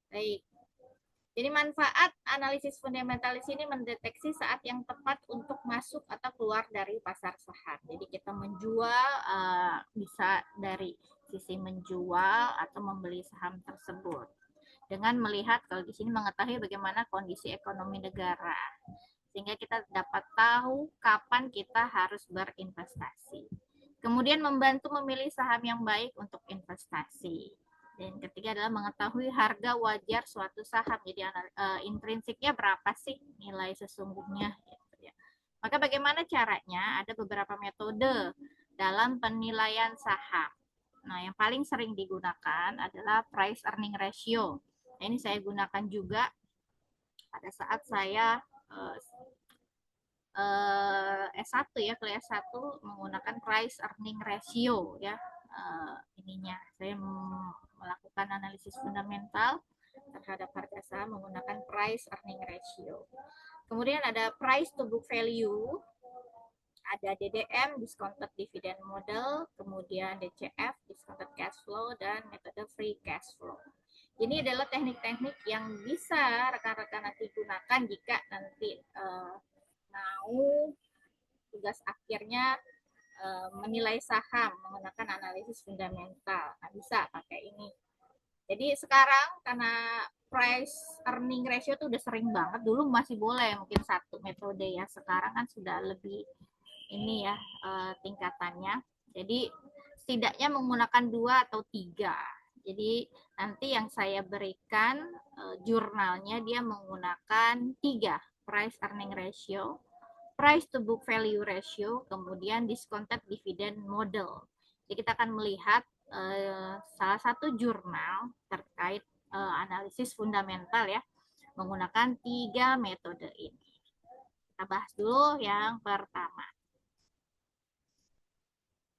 Baik. Jadi manfaat analisis fundamentalis ini mendeteksi saat yang tepat untuk masuk atau keluar dari pasar saham. Jadi kita menjual bisa dari sisi menjual atau membeli saham tersebut dengan melihat kalau di sini mengetahui bagaimana kondisi ekonomi negara sehingga kita dapat tahu kapan kita harus berinvestasi. Kemudian membantu memilih saham yang baik untuk investasi. Dan ketiga adalah mengetahui harga wajar suatu saham. Jadi intrinsiknya berapa sih nilai sesungguhnya. Gitu ya. Maka bagaimana caranya? Ada beberapa metode dalam penilaian saham. Nah, yang paling sering digunakan adalah price earning ratio. Nah, ini saya gunakan juga pada saat saya S1 ya, kuliah S1 menggunakan price earning ratio ya. Ininya saya melakukan analisis fundamental terhadap harga saham menggunakan price earning ratio. Kemudian ada price to book value, ada DDM discounted dividend model, kemudian DCF discounted cash flow, dan metode free cash flow. Ini adalah teknik-teknik yang bisa rekan-rekan nanti gunakan jika nanti mau tugas akhirnya menilai saham menggunakan analisis fundamental. Nah, bisa pakai ini. Jadi sekarang karena price earning ratio tuh udah sering banget. Dulu masih boleh mungkin satu metode ya. Sekarang kan sudah lebih ini ya tingkatannya. Jadi setidaknya menggunakan 2 atau 3. Jadi nanti yang saya berikan jurnalnya dia menggunakan 3 price earning ratio, price to book value ratio, kemudian discounted dividend model. Jadi kita akan melihat salah satu jurnal terkait analisis fundamental ya, menggunakan 3 metode ini. Kita bahas dulu yang pertama.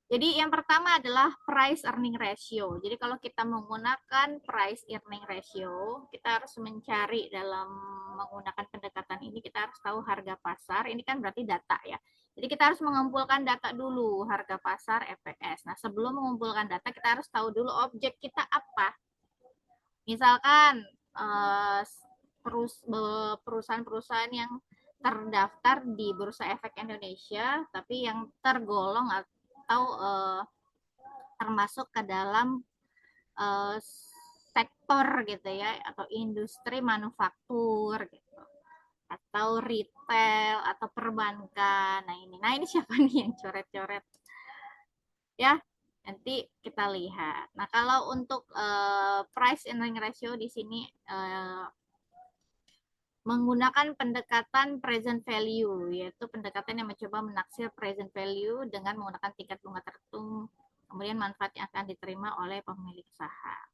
Jadi yang pertama adalah price earning ratio. Jadi kalau kita menggunakan price earning ratio, kita harus mencari dalam menggunakan pendekatan ini, kita harus tahu harga pasar. Ini kan berarti data ya. Jadi kita harus mengumpulkan data dulu, harga pasar EPS. Nah sebelum mengumpulkan data, kita harus tahu dulu objek kita apa. Misalkan perusahaan-perusahaan yang terdaftar di Bursa Efek Indonesia, tapi yang tergolong atau termasuk ke dalam sektor gitu ya, atau industri manufaktur gitu, atau retail atau perbankan. Nah ini siapa nih yang coret-coret ya? Nanti kita lihat. Nah kalau untuk price earning ratio di sini menggunakan pendekatan present value, yaitu pendekatan yang mencoba menaksir present value dengan menggunakan tingkat bunga tertentu, kemudian manfaat yang akan diterima oleh pemilik saham.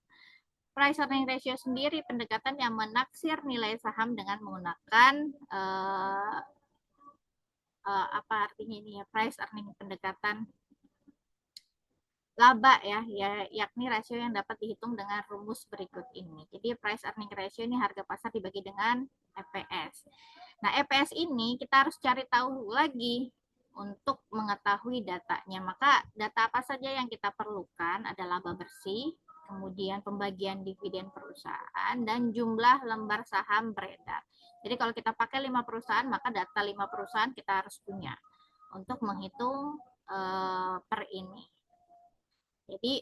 Price earning ratio sendiri pendekatan yang menaksir nilai saham dengan menggunakan apa artinya ini ya, price earning pendekatan laba ya, yakni rasio yang dapat dihitung dengan rumus berikut ini. Jadi price earning ratio ini harga pasar dibagi dengan EPS. Nah, EPS ini kita harus cari tahu lagi untuk mengetahui datanya. Maka data apa saja yang kita perlukan ada laba bersih, kemudian pembagian dividen perusahaan, dan jumlah lembar saham beredar. Jadi kalau kita pakai 5 perusahaan, maka data 5 perusahaan kita harus punya untuk menghitung per ini. Jadi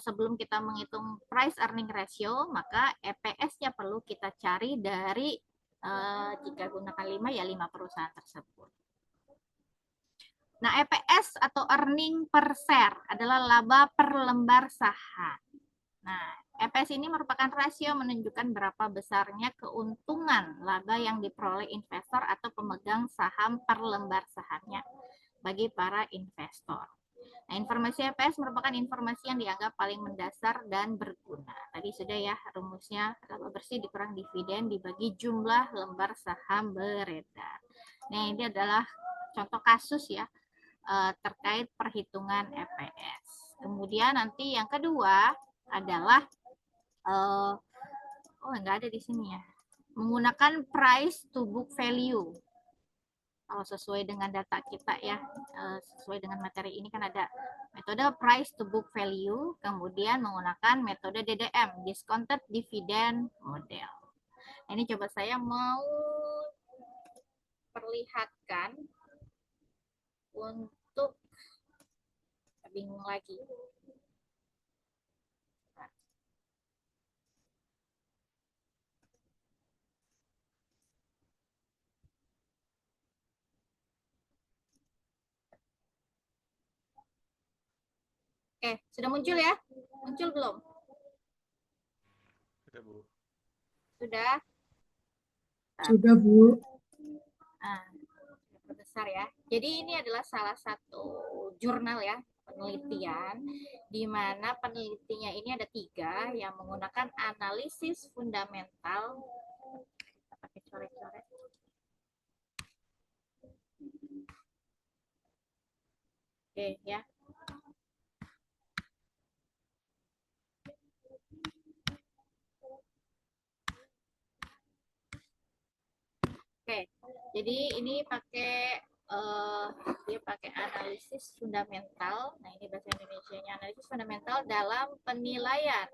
sebelum kita menghitung price earning ratio, maka EPS-nya perlu kita cari dari jika gunakan 5 ya 5 perusahaan tersebut. Nah, EPS atau earning per share adalah laba per lembar saham. Nah, EPS ini merupakan rasio menunjukkan berapa besarnya keuntungan laba yang diperoleh investor atau pemegang saham per lembar sahamnya bagi para investor. Nah, informasi EPS merupakan informasi yang dianggap paling mendasar dan berguna. Tadi sudah ya rumusnya, laba bersih dikurang dividen dibagi jumlah lembar saham beredar. Nah, ini adalah contoh kasus ya terkait perhitungan EPS. Kemudian nanti yang kedua adalah enggak ada di sini ya. Menggunakan price to book value. Kalau sesuai dengan data kita ya, sesuai dengan materi ini kan ada metode price to book value, kemudian menggunakan metode DDM, discounted dividend model. Ini coba saya mau perlihatkan untuk bingung lagi. Oke, sudah muncul ya? Muncul belum? Sudah, Bu. Sudah? Sudah, Bu. Nah, besar ya. Jadi ini adalah salah satu jurnal ya, penelitian, di mana penelitinya ini ada 3 yang menggunakan analisis fundamental. Kita pakai coret-coret. Oke ya. Oke, jadi ini pakai dia pakai analisis fundamental. Nah, ini bahasa Indonesianya, analisis fundamental dalam penilaian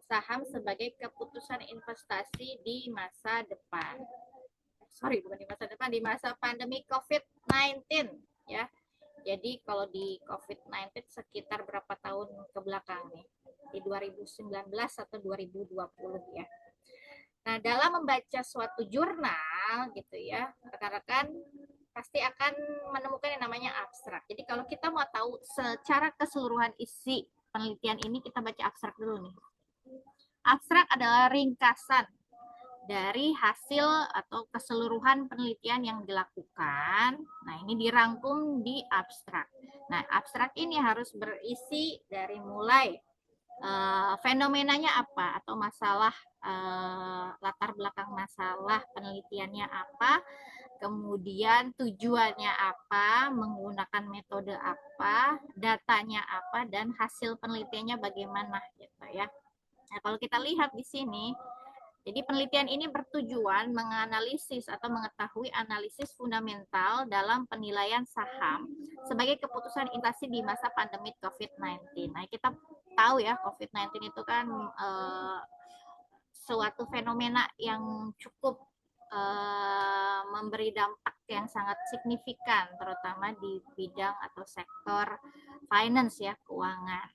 saham sebagai keputusan investasi di masa depan. Sorry, bukan di masa depan, di masa pandemi COVID-19 ya. Jadi kalau di COVID-19 sekitar berapa tahun ke belakang nih? Di 2019 atau 2020 ya. Nah, dalam membaca suatu jurnal gitu ya, rekan-rekan pasti akan menemukan yang namanya abstrak. Jadi kalau kita mau tahu secara keseluruhan isi penelitian ini, kita baca abstrak dulu nih. Abstrak adalah ringkasan dari hasil atau keseluruhan penelitian yang dilakukan. Nah, ini dirangkum di abstrak. Nah, abstrak ini harus berisi dari mulai fenomenanya apa atau masalah, latar belakang masalah penelitiannya apa, kemudian tujuannya apa, menggunakan metode apa, datanya apa, dan hasil penelitiannya bagaimana gitu ya. Nah, kalau kita lihat di sini, jadi penelitian ini bertujuan menganalisis atau mengetahui analisis fundamental dalam penilaian saham sebagai keputusan investasi di masa pandemi COVID-19. Nah, kita tahu ya, COVID-19 itu kan suatu fenomena yang cukup memberi dampak yang sangat signifikan, terutama di bidang atau sektor finance ya, keuangan.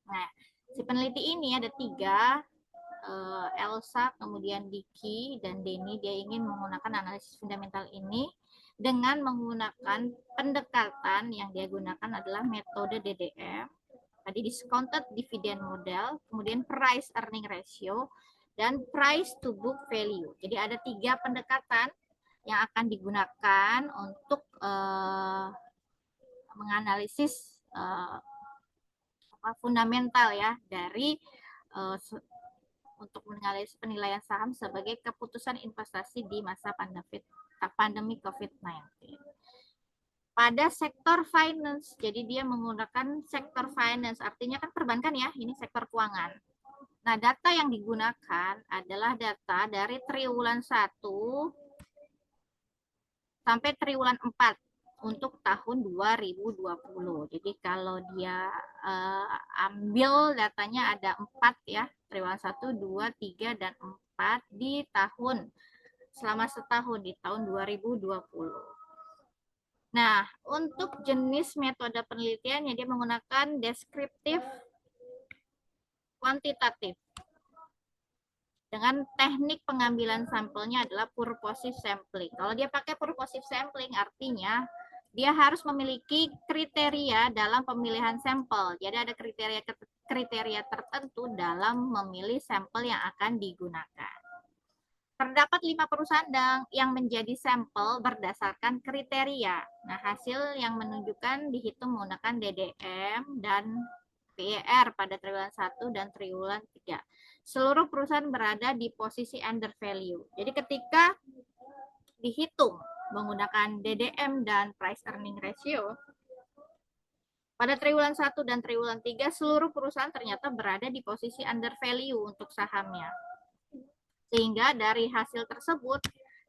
Nah, si peneliti ini ada 3, Elsa, kemudian Diki, dan Denny. Dia ingin menggunakan analisis fundamental ini dengan menggunakan pendekatan yang dia gunakan adalah metode DDM, tadi discounted dividend model, kemudian price earning ratio, dan price to book value. Jadi ada 3 pendekatan yang akan digunakan untuk menganalisis fundamental ya dari untuk menganalisis penilaian saham sebagai keputusan investasi di masa pandemi COVID-19. Pada sektor finance, jadi dia menggunakan sektor finance, artinya kan perbankan ya, ini sektor keuangan. Nah, data yang digunakan adalah data dari triwulan 1 sampai triwulan 4 untuk tahun 2020. Jadi kalau dia ambil datanya ada 4 ya, triwulan 1, 2, 3, dan 4 di tahun, selama setahun di tahun 2020. Nah, untuk jenis metode penelitiannya dia menggunakan deskriptif kuantitatif. Dengan teknik pengambilan sampelnya adalah purposive sampling. Kalau dia pakai purposive sampling artinya dia harus memiliki kriteria dalam pemilihan sampel. Jadi ada kriteria tertentu dalam memilih sampel yang akan digunakan. Terdapat 5 perusahaan yang menjadi sampel berdasarkan kriteria. Nah, hasil yang menunjukkan dihitung menggunakan DDM dan PER pada triwulan 1 dan triwulan 3. Seluruh perusahaan berada di posisi under value. Jadi ketika dihitung menggunakan DDM dan price earning ratio, pada triwulan 1 dan triwulan 3 seluruh perusahaan ternyata berada di posisi under value untuk sahamnya. Sehingga dari hasil tersebut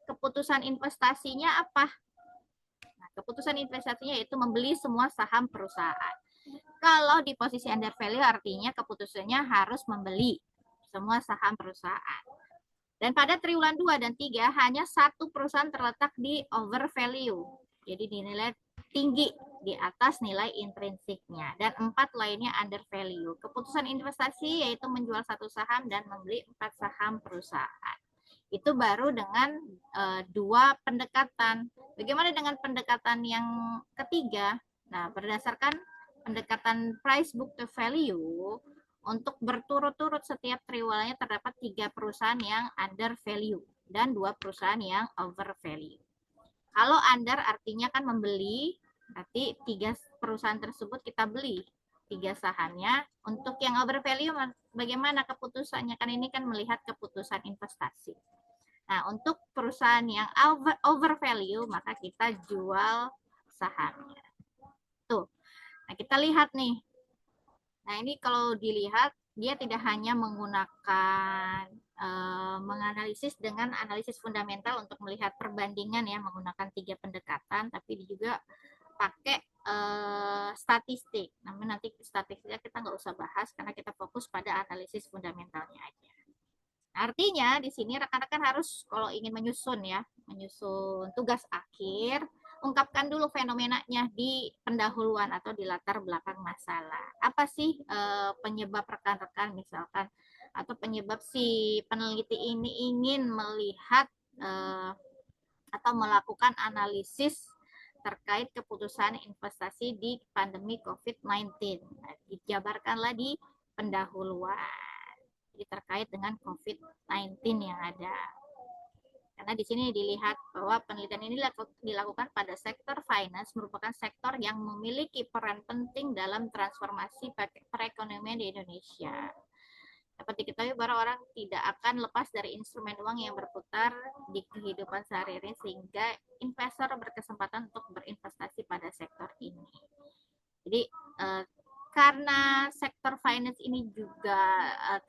keputusan investasinya apa? Keputusan investasinya yaitu membeli semua saham perusahaan. Kalau di posisi under value artinya keputusannya harus membeli semua saham perusahaan. Dan pada triwulan 2 dan 3 hanya satu perusahaan terletak di over value. Jadi dinilai tinggi di atas nilai intrinsiknya, dan 4 lainnya under value. Keputusan investasi yaitu menjual satu saham dan membeli 4 saham perusahaan. Itu baru dengan dua pendekatan. Bagaimana dengan pendekatan yang ketiga? Nah, berdasarkan pendekatan price book to value, untuk berturut-turut setiap triwulannya terdapat 3 perusahaan yang under value dan 2 perusahaan yang over value. Kalau under artinya kan membeli, berarti 3 perusahaan tersebut kita beli 3 sahamnya. Untuk yang over value bagaimana keputusannya? Kan ini kan melihat keputusan investasi. Nah, untuk perusahaan yang over value maka kita jual sahamnya. Tuh. Nah, kita lihat nih. Nah, ini kalau dilihat, dia tidak hanya menggunakan menganalisis dengan analisis fundamental untuk melihat perbandingan ya, menggunakan 3 pendekatan, tapi dia juga pakai statistik. Namun nanti statistiknya kita nggak usah bahas karena kita fokus pada analisis fundamentalnya aja. Artinya di sini rekan-rekan harus kalau ingin menyusun tugas akhir, ungkapkan dulu fenomenanya di pendahuluan atau di latar belakang masalah. Apa sih penyebab rekan-rekan misalkan, atau penyebab si peneliti ini ingin melihat atau melakukan analisis terkait keputusan investasi di pandemi COVID-19. Nah, dijabarkanlah di pendahuluan. Jadi terkait dengan COVID-19 yang ada. Karena di sini dilihat bahwa penelitian ini dilakukan pada sektor finance, merupakan sektor yang memiliki peran penting dalam transformasi perekonomian di Indonesia. Dapat diketahui bahwa orang tidak akan lepas dari instrumen uang yang berputar di kehidupan sehari-hari, sehingga investor berkesempatan untuk berinvestasi pada sektor ini. Jadi karena sektor finance ini juga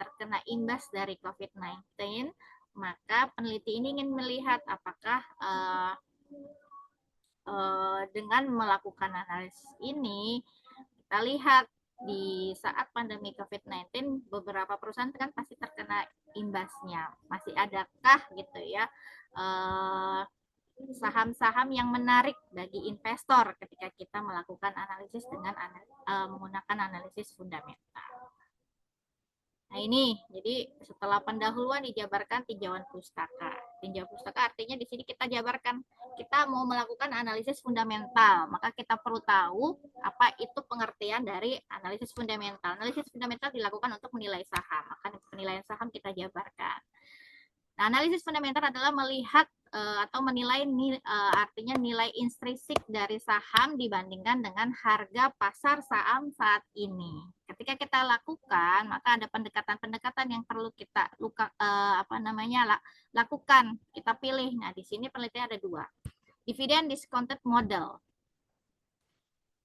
terkena imbas dari COVID-19, maka peneliti ini ingin melihat apakah dengan melakukan analisis ini, kita lihat di saat pandemi COVID-19 beberapa perusahaan kan pasti terkena imbasnya. Masih adakah gitu ya saham-saham yang menarik bagi investor ketika kita melakukan analisis dengan menggunakan analisis fundamental. Nah ini, jadi setelah pendahuluan dijabarkan tinjauan pustaka. Tinjauan pustaka artinya di sini kita jabarkan, kita mau melakukan analisis fundamental, maka kita perlu tahu apa itu pengertian dari analisis fundamental. Analisis fundamental dilakukan untuk menilai saham, maka penilaian saham kita jabarkan. Nah, analisis fundamental adalah melihat atau menilai artinya nilai intrinsik dari saham dibandingkan dengan harga pasar saham saat ini. Ketika kita lakukan, maka ada pendekatan-pendekatan yang perlu kita lakukan, kita pilih. Nah, di sini penelitian ada 2. Dividend discounted model.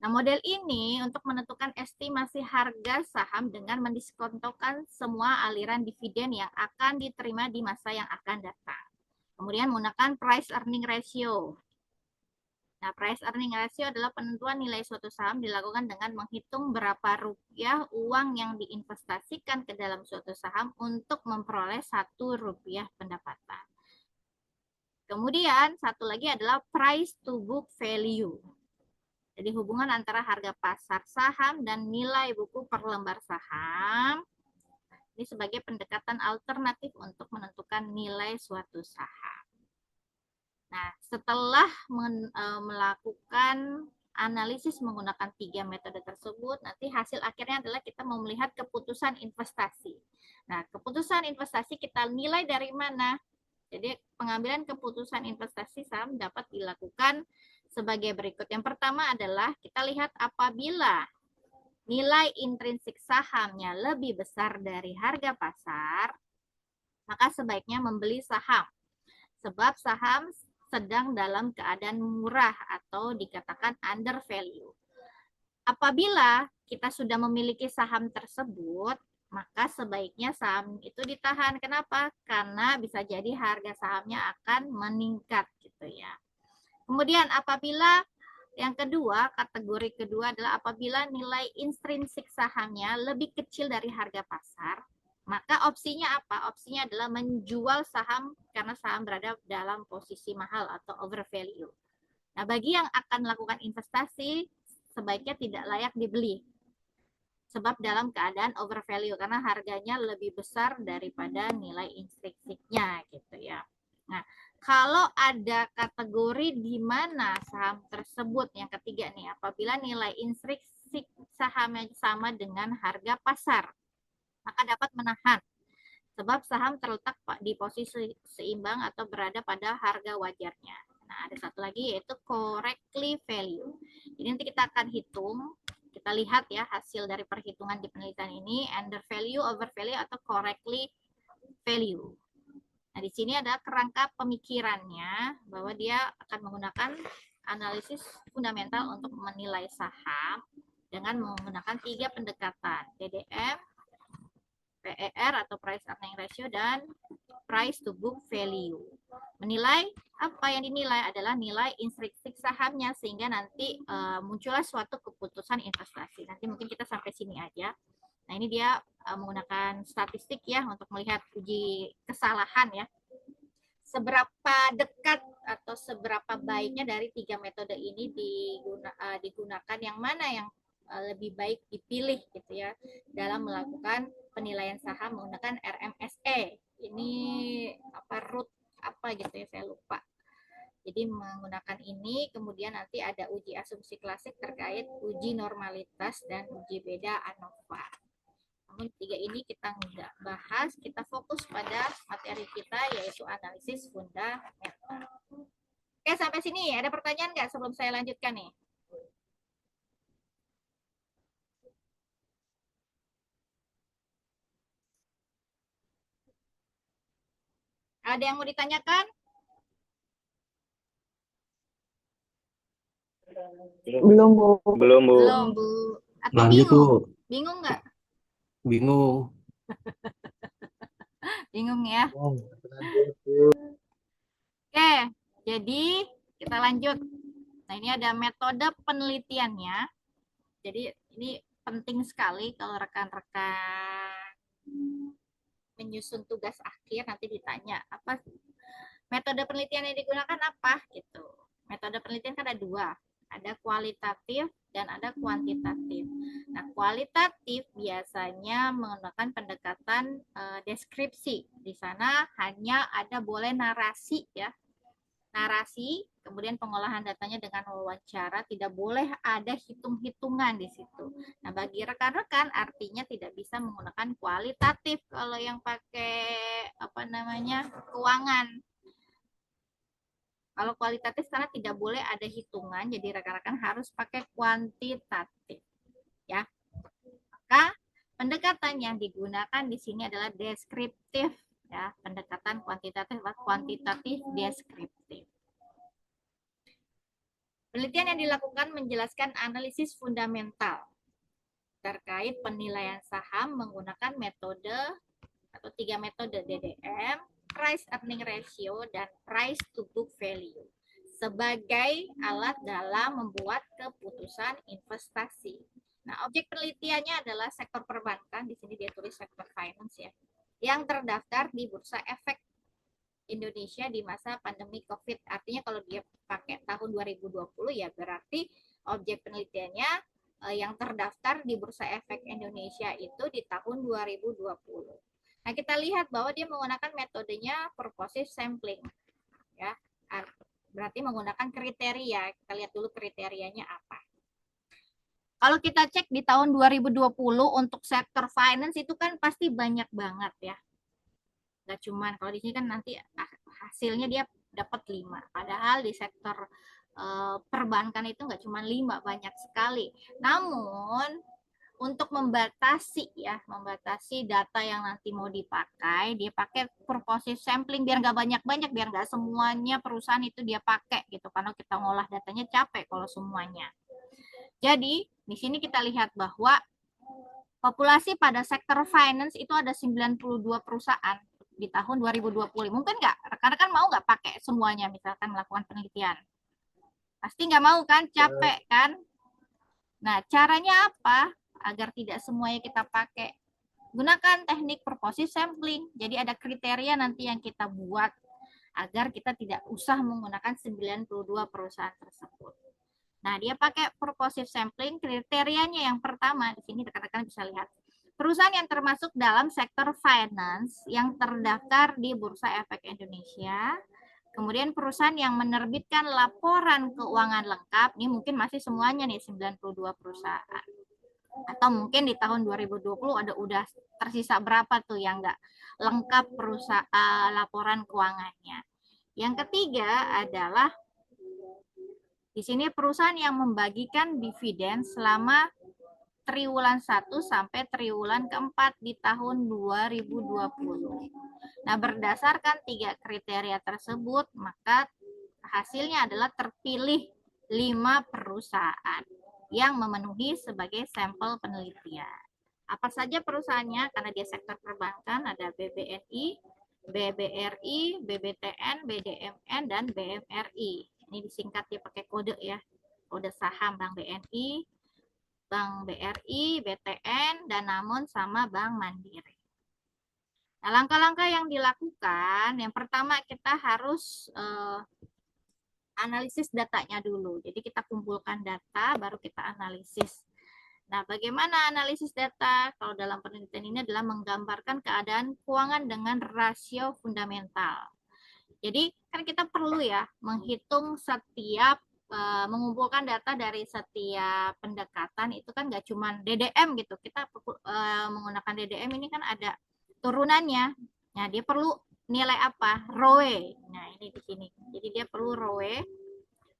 Nah, model ini untuk menentukan estimasi harga saham dengan mendiskontokan semua aliran dividen yang akan diterima di masa yang akan datang. Kemudian menggunakan price earning ratio. Nah, price earning ratio adalah penentuan nilai suatu saham dilakukan dengan menghitung berapa rupiah uang yang diinvestasikan ke dalam suatu saham untuk memperoleh 1 rupiah pendapatan. Kemudian satu lagi adalah price to book value. Jadi hubungan antara harga pasar saham dan nilai buku per lembar saham. Ini sebagai pendekatan alternatif untuk menentukan nilai suatu saham. Nah, setelah melakukan analisis menggunakan 3 metode tersebut, nanti hasil akhirnya adalah kita mau melihat keputusan investasi. Nah, keputusan investasi kita nilai dari mana? Jadi pengambilan keputusan investasi saham dapat dilakukan sebagai berikut. Yang pertama adalah kita lihat apabila nilai intrinsik sahamnya lebih besar dari harga pasar, maka sebaiknya membeli saham. Sebab saham sedang dalam keadaan murah atau dikatakan under value. Apabila kita sudah memiliki saham tersebut, maka sebaiknya saham itu ditahan. Kenapa? Karena bisa jadi harga sahamnya akan meningkat gitu ya. Kemudian apabila Yang kedua, kategori kedua adalah apabila nilai intrinsik sahamnya lebih kecil dari harga pasar, maka opsinya apa? Opsinya adalah menjual saham karena saham berada dalam posisi mahal atau overvalue. Nah, bagi yang akan melakukan investasi, sebaiknya tidak layak dibeli. Sebab dalam keadaan overvalue, karena harganya lebih besar daripada nilai intrinsiknya gitu ya. Nah, kalau ada kategori di mana saham tersebut, yang ketiga nih, apabila nilai intrinsik sahamnya sama dengan harga pasar, maka dapat menahan. Sebab saham terletak di posisi seimbang atau berada pada harga wajarnya. Nah, ada satu lagi yaitu correctly value. Jadi nanti kita akan hitung, kita lihat ya hasil dari perhitungan di penelitian ini, under value, over value, atau correctly value. Nah, di sini ada kerangka pemikirannya bahwa dia akan menggunakan analisis fundamental untuk menilai saham dengan menggunakan 3 pendekatan, DDM, PER atau price earning ratio, dan price to book value. Menilai, apa yang dinilai adalah nilai intrinsik sahamnya sehingga nanti muncullah suatu keputusan investasi. Nanti mungkin kita sampai sini aja. Nah, ini dia menggunakan statistik ya untuk melihat uji kesalahan ya. Seberapa dekat atau seberapa baiknya dari 3 metode ini digunakan, yang mana yang lebih baik dipilih gitu ya dalam melakukan penilaian saham menggunakan RMSE. Ini root apa gitu ya, saya lupa. Jadi menggunakan ini, kemudian nanti ada uji asumsi klasik terkait uji normalitas dan uji beda ANOVA. Namun 3 ini kita nggak bahas, kita fokus pada materi kita yaitu analisis fundamental. Oke, sampai sini ada pertanyaan nggak sebelum saya lanjutkan nih? Ada yang mau ditanyakan? Belum, Bu. Belum, Bu. Belum, Bu. Atau Lanjut, Bu. bingung? Bingung nggak? Bingung. Bingung ya? Oke, jadi kita lanjut. Nah, ini ada metode penelitiannya. Jadi ini penting sekali kalau rekan-rekan menyusun tugas akhir nanti ditanya apa metode penelitian yang digunakan apa gitu. Metode penelitian kan ada 2, ada kualitatif dan ada kuantitatif. Nah, kualitatif biasanya menggunakan pendekatan deskripsi. Di sana hanya ada boleh narasi ya. Narasi, kemudian pengolahan datanya dengan wawancara, tidak boleh ada hitung-hitungan di situ. Nah, bagi rekan-rekan artinya tidak bisa menggunakan kualitatif kalau yang pakai keuangan. Kalau kualitatif karena tidak boleh ada hitungan, jadi rekan-rekan harus pakai kuantitatif. Ya. Maka pendekatan yang digunakan di sini adalah deskriptif ya, pendekatan kuantitatif atau kuantitatif deskriptif. Penelitian yang dilakukan menjelaskan analisis fundamental terkait penilaian saham menggunakan metode atau 3 metode DDM, price earning ratio, dan price to book value sebagai alat dalam membuat keputusan investasi. Nah, objek penelitiannya adalah sektor perbankan, di sini dia tulis sektor finance ya, yang terdaftar di Bursa Efek Indonesia di masa pandemi COVID. Artinya kalau dia pakai tahun 2020 ya berarti objek penelitiannya yang terdaftar di Bursa Efek Indonesia itu di tahun 2020. Nah, kita lihat bahwa dia menggunakan metodenya purposive sampling. Ya, berarti menggunakan kriteria. Kita lihat dulu kriterianya apa. Kalau kita cek di tahun 2020 untuk sektor finance itu kan pasti banyak banget ya. Gak cuman, kalau di sini kan nanti hasilnya dia dapat 5. Padahal di sektor perbankan itu nggak cuma 5, banyak sekali. Namun untuk membatasi data yang nanti mau dipakai, dia pakai purposive sampling biar nggak banyak-banyak, biar nggak semuanya perusahaan itu dia pakai gitu. Karena kita ngolah datanya capek kalau semuanya. Jadi di sini kita lihat bahwa populasi pada sektor finance itu ada 92 perusahaan di tahun 2020. Mungkin nggak? Rekan-rekan mau nggak pakai semuanya misalkan melakukan penelitian? Pasti nggak mau kan, capek kan? Nah, caranya apa? Agar tidak semuanya kita pakai. Gunakan teknik purposive sampling. Jadi ada kriteria nanti yang kita buat agar kita tidak usah menggunakan 92 perusahaan tersebut. Nah, dia pakai purposive sampling, kriterianya yang pertama, di sini rekan-rekan bisa lihat. Perusahaan yang termasuk dalam sektor finance yang terdaftar di Bursa Efek Indonesia. Kemudian perusahaan yang menerbitkan laporan keuangan lengkap, ini mungkin masih semuanya nih 92 perusahaan. Atau mungkin di tahun 2020 ada udah tersisa berapa tuh yang nggak lengkap perusahaan laporan keuangannya. Yang ketiga adalah di sini perusahaan yang membagikan dividen selama triwulan 1 sampai triwulan keempat di tahun 2020. Nah, berdasarkan 3 kriteria tersebut, maka hasilnya adalah terpilih 5 perusahaan yang memenuhi sebagai sampel penelitian. Apa saja perusahaannya? Karena dia sektor perbankan, ada BBNI, BBRI, BBTN, BDMN, dan BMRI. Ini disingkat dia pakai kode ya, kode saham Bank BNI, Bank BRI, BTN, dan namun sama Bank Mandiri. Nah, langkah-langkah yang dilakukan, yang pertama kita harus analisis datanya dulu. Jadi kita kumpulkan data, baru kita analisis. Nah, bagaimana analisis data? Kalau dalam penelitian ini adalah menggambarkan keadaan keuangan dengan rasio fundamental. Jadi kan kita perlu ya menghitung setiap mengumpulkan data dari setiap pendekatan itu kan nggak cuma DDM gitu. Kita menggunakan DDM ini kan ada turunannya. Nah, dia perlu nilai apa? ROE. Nah, ini di sini. Jadi dia perlu ROE.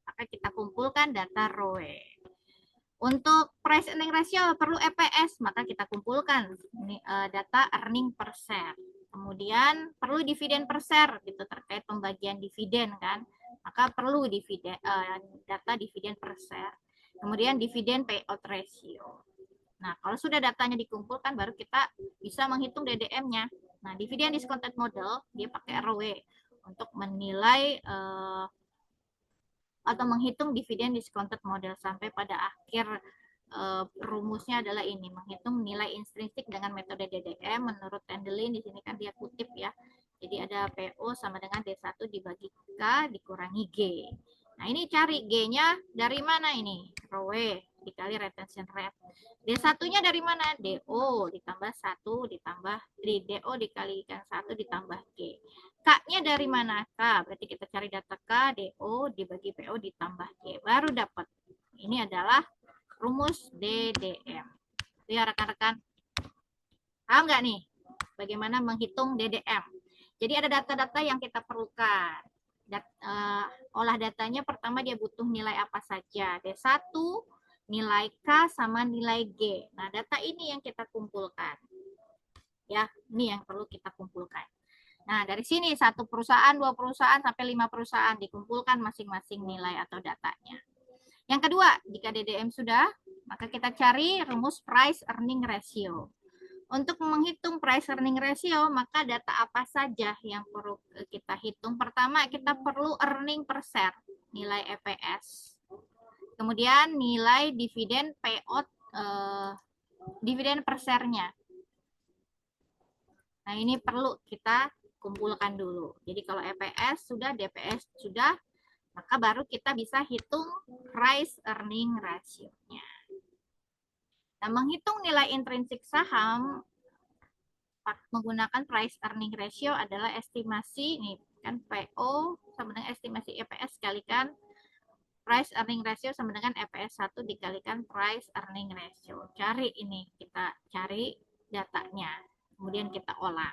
Maka kita kumpulkan data ROE. Untuk price earning ratio perlu EPS, maka kita kumpulkan data earning per share. Kemudian perlu dividen per share gitu terkait pembagian dividen kan, maka perlu dividen data dividen per share. Kemudian dividen payout ratio. Nah, kalau sudah datanya dikumpulkan baru kita bisa menghitung DDM-nya. Nah, dividen discounted model dia pakai ROE untuk menilai atau menghitung dividen discounted model sampai pada akhir rumusnya adalah ini, menghitung nilai intrinsik dengan metode DDM menurut Tendelin. Di sini kan dia kutip ya. Jadi ada PO sama dengan D1 dibagi K dikurangi G. Nah, ini cari G-nya dari mana ini? ROE dikali retention rate. D1-nya dari mana? DO ditambah 1 ditambah DO dikalikan 1 ditambah G. K-nya dari mana? K. Berarti kita cari data K, DO dibagi PO ditambah G. Baru dapat. Ini adalah rumus DDM. Itu ya rekan-rekan. Paham nggak nih? Bagaimana menghitung DDM? Jadi ada data-data yang kita perlukan. Olah datanya pertama dia butuh nilai apa saja. D1, nilai K, sama nilai G. Nah, data ini yang kita kumpulkan. Ya, ini yang perlu kita kumpulkan. Nah, dari sini 1 perusahaan, 2 perusahaan, sampai 5 perusahaan dikumpulkan masing-masing nilai atau datanya. Yang kedua, jika DDM sudah, maka kita cari rumus price earning ratio. Untuk menghitung price earning ratio, maka data apa saja yang perlu kita hitung? Pertama, kita perlu earning per share, nilai EPS. Kemudian nilai dividen payout, dividen per share-nya. Nah, ini perlu kita kumpulkan dulu. Jadi kalau EPS sudah, DPS sudah, maka baru kita bisa hitung price earning ratio-nya. Nah, menghitung nilai intrinsik saham menggunakan price earning ratio adalah estimasi, nih kan PO sama dengan estimasi EPS kalikan price earning ratio sama dengan EPS 1 dikalikan price earning ratio. Cari ini, kita cari datanya, kemudian kita olah.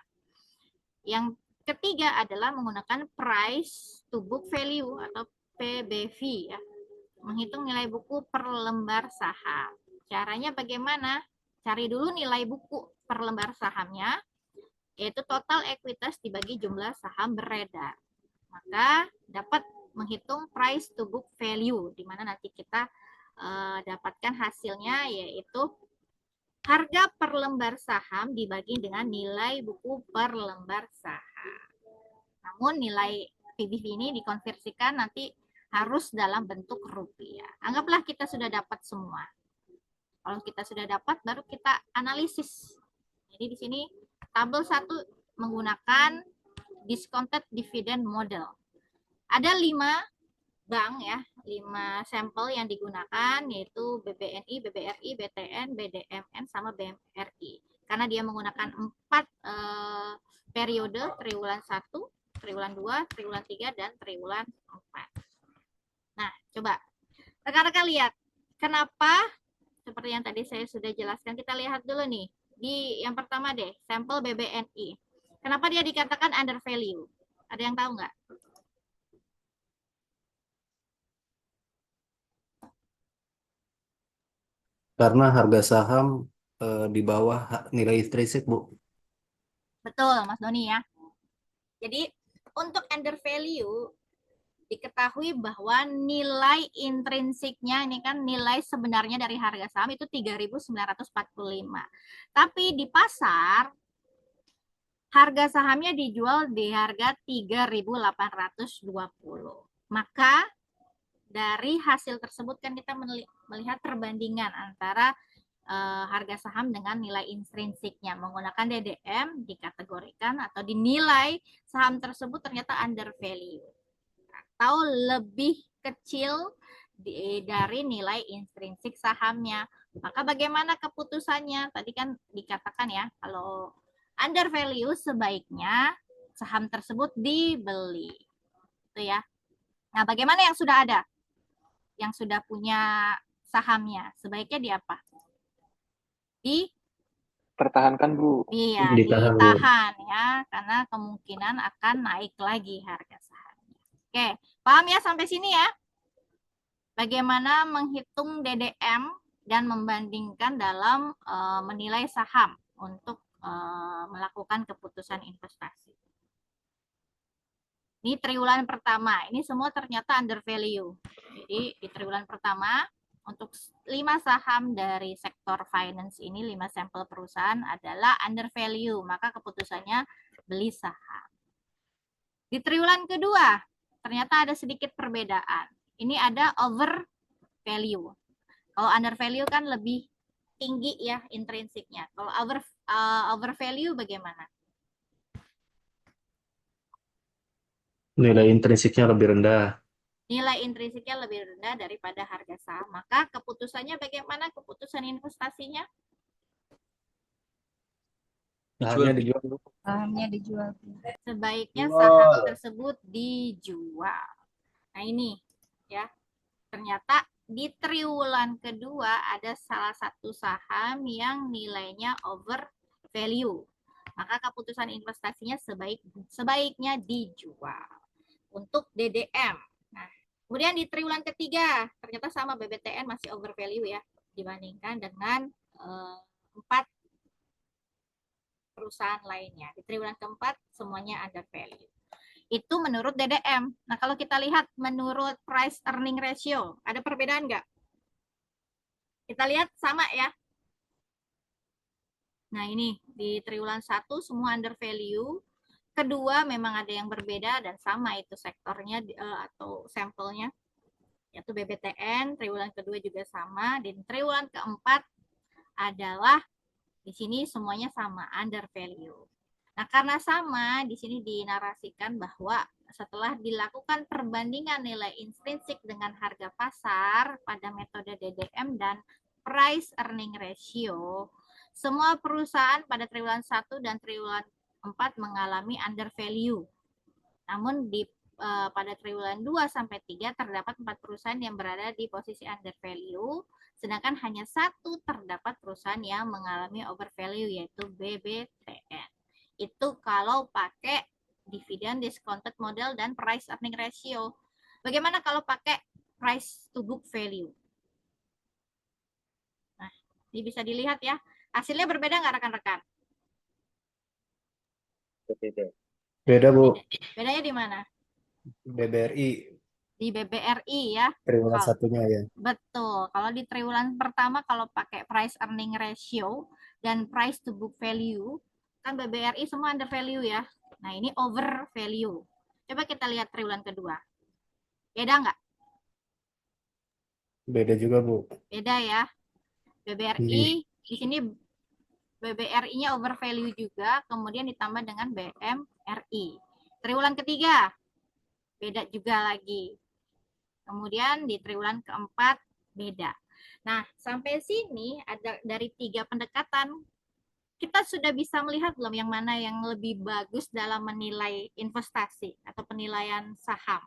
Yang ketiga adalah menggunakan price to book value atau PBV ya. Menghitung nilai buku per lembar saham. Caranya bagaimana? Cari dulu nilai buku per lembar sahamnya, yaitu total ekuitas dibagi jumlah saham beredar. Maka dapat menghitung price to book value, di mana nanti kita dapatkan hasilnya yaitu harga per lembar saham dibagi dengan nilai buku per lembar saham. Namun nilai PBV ini dikonversikan nanti harus dalam bentuk rupiah. Anggaplah kita sudah dapat semua. Kalau kita sudah dapat, baru kita analisis. Jadi di sini tabel 1 menggunakan discounted dividend model. Ada 5 bank ya, 5 sampel yang digunakan, yaitu BBNI, BBRI, BTN, BDMN, sama BMRI. Karena dia menggunakan 4 periode, triwulan 1, triwulan 2, triwulan 3, dan triwulan 4. Nah, coba rekan-rekan lihat, kenapa seperti yang tadi saya sudah jelaskan. Kita lihat dulu nih, di yang pertama deh, sampel BBNI. Kenapa dia dikatakan under value? Ada yang tahu nggak? Karena harga saham di bawah nilai intrinsik, Bu. Betul, Mas Doni ya. Jadi untuk under value diketahui bahwa nilai intrinsiknya ini kan nilai sebenarnya dari harga saham itu 3.945. Tapi di pasar harga sahamnya dijual di harga 3.820. Maka dari hasil tersebut kan kita melihat perbandingan antara harga saham dengan nilai intrinsiknya. Menggunakan DDM dikategorikan atau dinilai saham tersebut ternyata under value atau lebih kecil dari nilai intrinsik sahamnya. Maka bagaimana keputusannya? Tadi kan dikatakan ya, kalau under value sebaiknya saham tersebut dibeli. Itu ya. Nah, bagaimana yang sudah ada? Yang sudah punya sahamnya, sebaiknya di apa? Pertahankan, Bu. Iya, ditahan ya, karena kemungkinan akan naik lagi harga sahamnya. Oke, paham ya sampai sini ya? Bagaimana menghitung DDM dan membandingkan dalam menilai saham untuk melakukan keputusan investasi. Ini triwulan pertama, ini semua ternyata under value. Jadi di triwulan pertama, untuk 5 saham dari sektor finance ini, 5 sampel perusahaan adalah under value, maka keputusannya beli saham. Di triwulan kedua, ternyata ada sedikit perbedaan. Ini ada over value. Kalau under value kan lebih tinggi ya intrinsiknya. Kalau over value bagaimana? Nilai intrinsiknya lebih rendah. Nilai intrinsiknya lebih rendah daripada harga saham. Maka keputusannya bagaimana? Keputusan investasinya? Sahamnya dijual. Sebaiknya saham tersebut dijual. Nah ini ya, ternyata di triwulan kedua ada salah satu saham yang nilainya over value. Maka keputusan investasinya sebaiknya dijual untuk DDM. Nah, kemudian di triwulan ketiga ternyata sama, BBTN masih over value ya dibandingkan dengan 4 perusahaan lainnya. Di triwulan keempat semuanya under value. Itu menurut DDM. Nah, kalau kita lihat menurut price earning ratio, ada perbedaan nggak? Kita lihat sama ya. Nah, ini di triwulan 1 semua under value. Kedua memang ada yang berbeda dan sama itu sektornya atau sampelnya, yaitu BBTN. Triwulan kedua juga sama. Di triwulan keempat adalah di sini semuanya sama, under value. Nah, karena sama, di sini dinarasikan bahwa setelah dilakukan perbandingan nilai intrinsik dengan harga pasar pada metode DDM dan price earning ratio, semua perusahaan pada triwulan 1 dan triwulan 4 mengalami under value. Namun pada triwulan 2 sampai 3 terdapat 4 perusahaan yang berada di posisi under value, sedangkan hanya 1 terdapat perusahaan yang mengalami over value, yaitu BBTN. Itu kalau pakai dividen discounted model dan price earning ratio. Bagaimana kalau pakai price to book value? Nah, ini bisa dilihat ya. Hasilnya berbeda nggak rekan-rekan? Beda, Bu. Bedanya di mana? BBRI. Di BBRI ya. Triwulan satunya ya. Betul. Kalau di triwulan pertama kalau pakai price earning ratio dan price to book value, kan BBRI semua under value ya. Nah, ini over value. Coba kita lihat triwulan kedua. Beda nggak? Beda juga, Bu. Beda ya. BBRI Iya. di sini BBRI-nya overvalue juga, kemudian ditambah dengan BMRI. Triwulan ketiga beda juga lagi. Kemudian di triwulan keempat beda. Nah, sampai sini ada dari 3 pendekatan kita sudah bisa melihat belum yang mana yang lebih bagus dalam menilai investasi atau penilaian saham.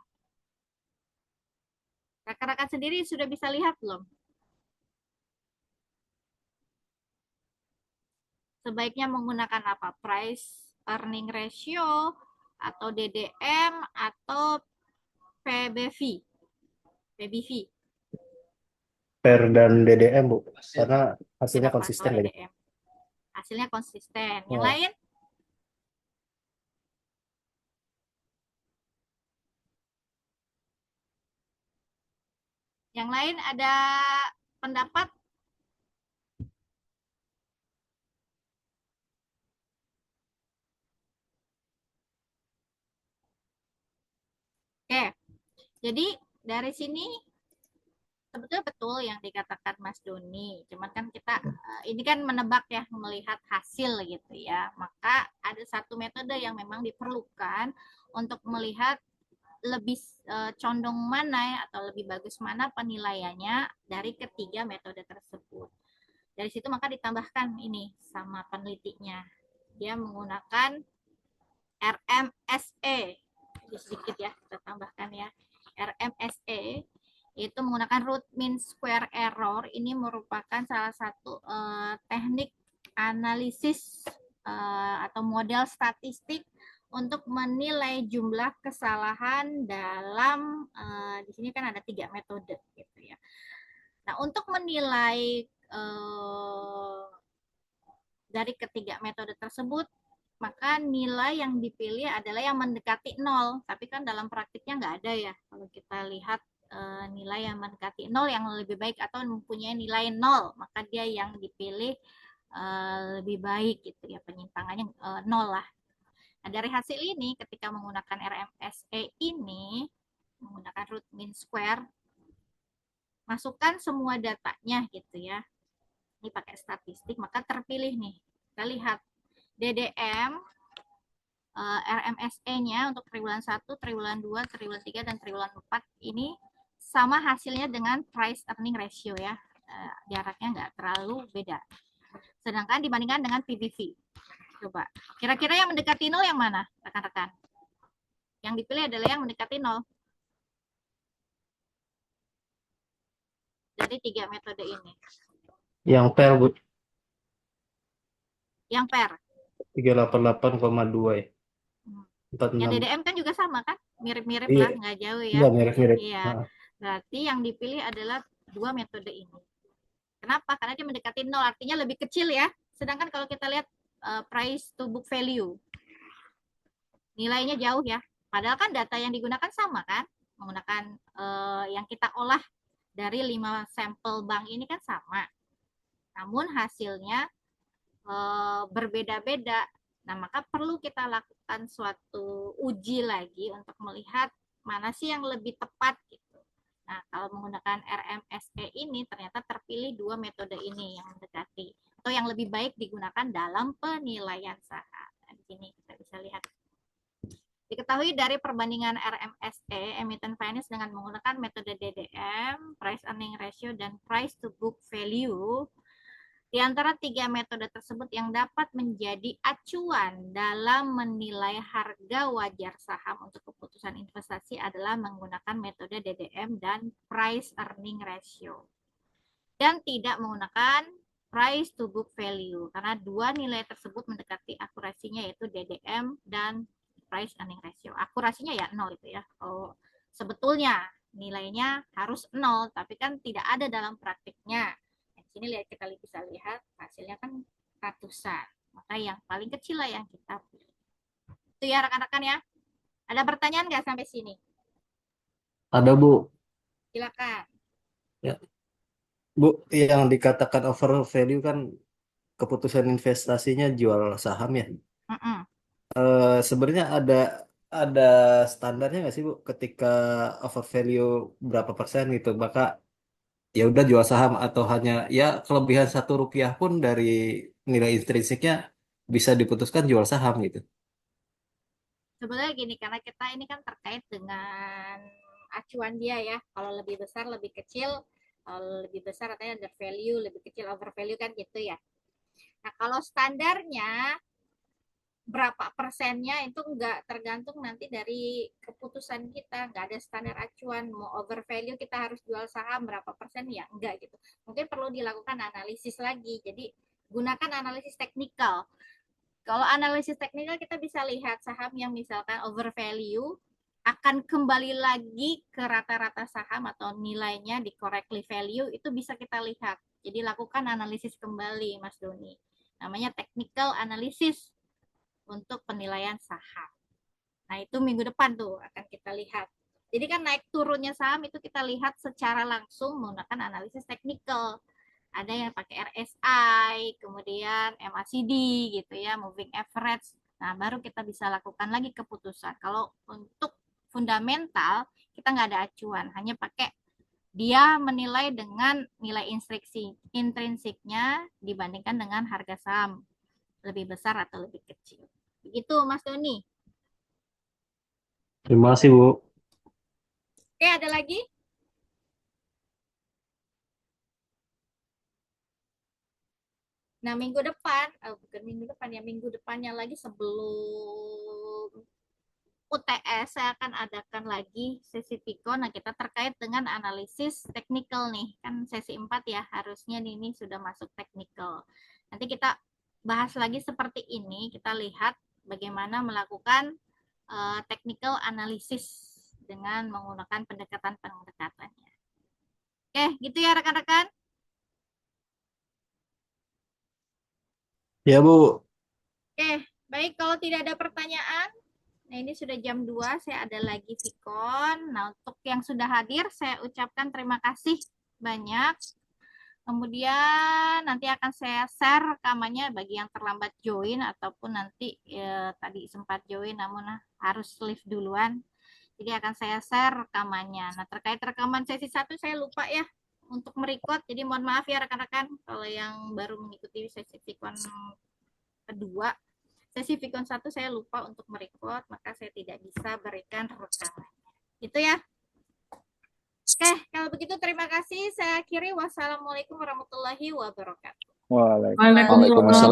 Rekan-rekan sendiri sudah bisa lihat belum? Sebaiknya menggunakan apa? Price earning ratio atau DDM atau PBV? PBV. Per dan DDM, Bu. Karena hasilnya Kenapa konsisten kalau kayaknya. DDM? Hasilnya konsisten. Yang Ya. lain? Yang lain ada pendapat? Oke, jadi dari sini sebetulnya betul yang dikatakan Mas Doni. Cuman kan kita ini kan menebak ya, melihat hasil gitu ya. Maka ada satu metode yang memang diperlukan untuk melihat lebih condong mana ya, atau lebih bagus mana penilaiannya dari ketiga metode tersebut. Dari situ maka ditambahkan ini sama penelitinya. Dia menggunakan RMSE. Sedikit ya, kita tambahkan ya. RMSE itu menggunakan root mean square error. Ini merupakan salah satu teknik analisis atau model statistik untuk menilai jumlah kesalahan dalam di sini kan ada 3 metode gitu ya. Nah, untuk menilai dari ketiga metode tersebut, maka nilai yang dipilih adalah yang mendekati 0. Tapi kan dalam praktiknya nggak ada ya. Kalau kita lihat nilai yang mendekati 0 yang lebih baik atau mempunyai nilai 0, maka dia yang dipilih lebih baik gitu ya, penyimpangannya 0 lah. Nah, dari hasil ini ketika menggunakan RMSE ini, menggunakan root mean square, masukkan semua datanya gitu ya. Ini pakai statistik, maka terpilih nih. Kita lihat DDM, RMSE-nya untuk triwulan 1, triwulan 2, triwulan 3, dan triwulan 4 ini sama hasilnya dengan price earning ratio ya. Jaraknya nggak terlalu beda. Sedangkan dibandingkan dengan PBV. Coba, kira-kira yang mendekati 0 yang mana, rekan-rekan? Yang dipilih adalah yang mendekati 0. Dari 3 metode ini. Yang per, Bu. Yang per. 388,2 ya. Yang 46. DDM kan juga sama kan? Mirip-mirip Iya, lah, nggak jauh ya. iya mirip-mirip. Iya. Nah, Berarti yang dipilih adalah 2 metode ini. Kenapa? Karena dia mendekati 0, artinya lebih kecil ya. Sedangkan kalau kita lihat price to book value, nilainya jauh ya. Padahal kan data yang digunakan sama kan? Menggunakan yang kita olah dari 5 sampel bank ini kan sama. Namun hasilnya berbeda-beda. Nah, maka perlu kita lakukan suatu uji lagi untuk melihat mana sih yang lebih tepat gitu. Nah, kalau menggunakan RMSE ini ternyata terpilih 2 metode ini yang mendekati atau yang lebih baik digunakan dalam penilaian saham. Nah, di sini kita bisa lihat. Diketahui dari perbandingan RMSE, emiten finance dengan menggunakan metode DDM, price earning ratio, dan price to book value, di antara 3 metode tersebut yang dapat menjadi acuan dalam menilai harga wajar saham untuk keputusan investasi adalah menggunakan metode DDM dan price earning ratio. Dan tidak menggunakan price to book value karena 2 nilai tersebut mendekati akurasinya yaitu DDM dan price earning ratio. Akurasinya ya 0 itu ya. Oh, sebetulnya nilainya harus 0 tapi kan tidak ada dalam praktiknya. Sini lihat, kita bisa lihat hasilnya kan ratusan. Maka yang paling kecil lah yang kita pilih. Itu ya rekan-rekan ya. Ada pertanyaan nggak sampai sini? ada, Bu. Silakan. Ya, Bu, yang dikatakan over value kan keputusan investasinya jual saham ya. Mm-mm. Sebenarnya ada standarnya nggak sih, Bu, ketika over value berapa persen gitu, maka ya udah jual saham atau hanya ya kelebihan Rp1 pun dari nilai intrinsiknya bisa diputuskan jual saham gitu. Sebenarnya gini, karena kita ini kan terkait dengan acuan dia ya. Kalau lebih besar, lebih kecil, kalau lebih besar artinya under value, lebih kecil over value kan gitu ya. Nah, kalau standarnya berapa persennya itu enggak tergantung nanti dari keputusan kita, enggak ada standar acuan mau over value kita harus jual saham berapa persen ya enggak gitu, mungkin perlu dilakukan analisis lagi, jadi gunakan analisis teknikal. Kalau analisis teknikal kita bisa lihat saham yang misalkan over value akan kembali lagi ke rata-rata saham atau nilainya di correctly value, itu bisa kita lihat. Jadi lakukan analisis kembali Mas Doni, namanya technical analysis untuk penilaian saham. Nah, itu minggu depan tuh akan kita lihat. Jadi kan naik turunnya saham itu kita lihat secara langsung menggunakan analisis teknikal. Ada yang pakai RSI, kemudian MACD gitu ya, moving average. Nah, baru kita bisa lakukan lagi keputusan. Kalau untuk fundamental, kita nggak ada acuan, hanya pakai dia menilai dengan nilai intrinsiknya dibandingkan dengan harga saham lebih besar atau lebih kecil. Begitu Mas Doni. Terima kasih, Bu. Oke, ada lagi? Nah, minggu depan, bukan minggu depan ya, minggu depannya lagi sebelum UTS, saya akan adakan lagi sesi Piko. Nah, kita terkait dengan analisis teknikal nih. Kan sesi 4 ya, harusnya ini sudah masuk teknikal. Nanti kita bahas lagi seperti ini, kita lihat bagaimana melakukan technical analysis dengan menggunakan pendekatan-pendekatannya. Oke, gitu ya rekan-rekan. Ya, Bu. Oke, baik, kalau tidak ada pertanyaan, nah ini sudah jam 2, saya ada lagi Vicon. Nah, untuk yang sudah hadir, saya ucapkan terima kasih banyak. Kemudian nanti akan saya share rekamannya bagi yang terlambat join ataupun nanti tadi sempat join namun harus leave duluan. Jadi akan saya share rekamannya. Nah, terkait rekaman sesi 1 saya lupa ya untuk merecord. Jadi mohon maaf ya rekan-rekan kalau yang baru mengikuti sesi Vicon kedua. Sesi Vicon 1 saya lupa untuk merecord, maka saya tidak bisa berikan rekaman. Itu ya. Oke, kalau begitu terima kasih. Saya akhiri. Wassalamualaikum warahmatullahi wabarakatuh. Waalaikumsalam. Waalaikumsalam.